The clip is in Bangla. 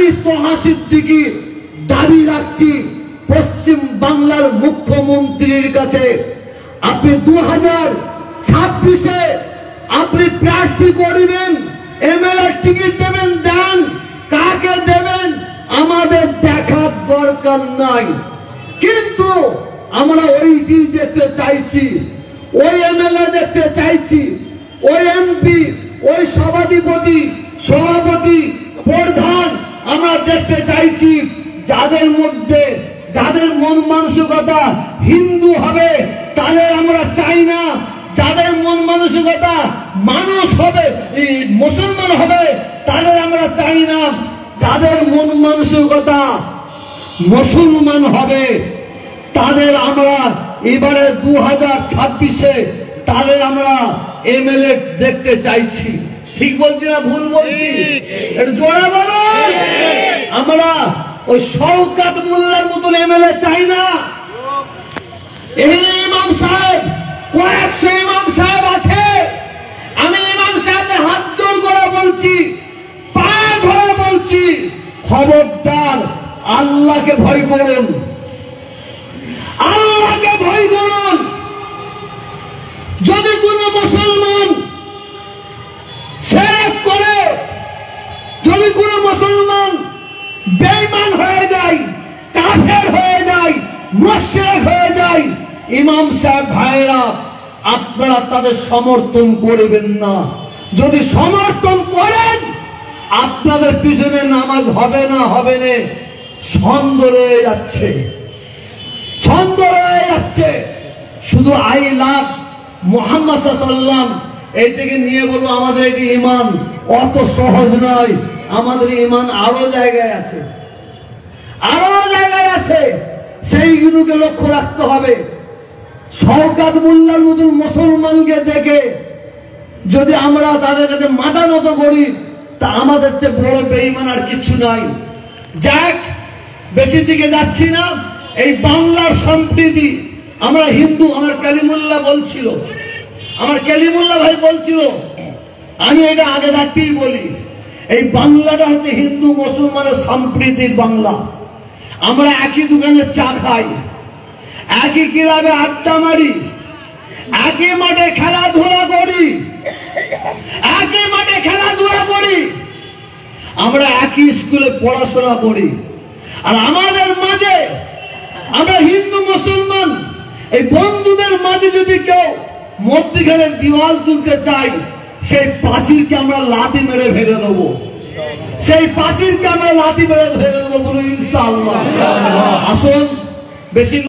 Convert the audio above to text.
আমি তোহা সিদ্দিকী দাবি রাখছি পশ্চিম বাংলার মুখ্যমন্ত্রীর কাছে, আপনি 2026-এ আপনি প্রার্থী করবেন, এমএলএ টিকিট দেবেন, দেন, কাকে দেবেন আমাদের দেখার দরকার নাই। কিন্তু আমরা ওইটি দেখতে চাইছি, ওই এমএলএ দেখতে চাইছি, ওই এমপি, ওই সভাধিপতি, সভাপতি, প্রধান আমরা দেখতে চাইছি, যাদের মধ্যে যাদের মন মানসিকতা হিন্দু হবে তাদের আমরা চাই না, যাদের মন মানসিকতা মানুষ হবে, মুসলমান হবে তাদের আমরা চাই না, যাদের মন মানসিকতা মুসলমান হবে তাদের আমরা এবারে 2026-এ তাদের আমরা এমএলএ দেখতে চাইছি। ঠিক বলছি না ভুল বলছি? একটু জোরে বলুন। আমরা ওই শওকত মোল্লার মতন এমএলএ চাই না। এই ইমাম সাহেব, কয়েকশো ইমাম সাহেব আছে, আমি ইমাম সাহেবের হাত জোর করে বলছি, পায়ে ধরে বলছি, খবরদার আল্লাহকে ভয় করুন, আল্লাহকে ভয় করুন। যদি কোন মুসলমান শিরক করে, যদি কোন মুসলমান বেঈমান হয়ে যায়, কাফের হয়ে যায়, মুশরিক হয়ে যায়, ইমাম সাহেব ভাইরা আপনারা তাদের সমর্থন করবেন না। যদি সমর্থন করেন আপনাদের পিছনে নামাজ হবে না, হবে না, সন্দেহ রয়ে যাচ্ছে, সন্দেহ রয়ে যাচ্ছে। শুধু আই লাভ মুহাম্মদ সাল্লাল্লাহু আলাইহি ওয়াসাল্লাম এইটাকে নিয়ে বলবো আমাদের এটি ঈমান, অত সহজ নয়। আমাদের ঈমান আরো জায়গায় আছে, আরো জায়গায় আছে, সেইগুলোকে লক্ষ্য রাখতে হবে। শওকত মোল্লার মতন মুসলমানকে দেখে যদি আমরা তাদের কাছে মাথা নত করি তা আমাদের চেয়ে বড় বেঈমান আর কিছু নাই। যাক, বেশি দিকে যাচ্ছি না। এই বাংলার সম্প্রীতি, আমরা হিন্দু, আমার কালিমুল্লাহ বলছিল, আমার কালিমুল্লাহ ভাই বলছিল, আমি এটা আগে থাকতেই বলি, এই বাংলাটা হচ্ছে হিন্দু মুসলমানের সম্প্রীতির বাংলা। আমরা একই দোকানে চা খাই, একই ক্লাবে আড্ডা মারি, একই মাঠে খেলাধুলা করি, একই মাঠে খেলাধুলা করি, আমরা একই স্কুলে পড়াশোনা করি। আর আমাদের মাঝে, আমরা হিন্দু মুসলমান এই বন্ধুদের মাঝে যদি কেউ মধ্যখানে দেওয়াল তুলতে চাই, সেই প্রাচীরকে আমরা লাথি মেরে ভেঙে দেবো, সেই প্রাচীরকে আমরা লাথি মেরে ভেঙে দেবো, বলুন ইনশাআল্লাহ। আসুন, বেশি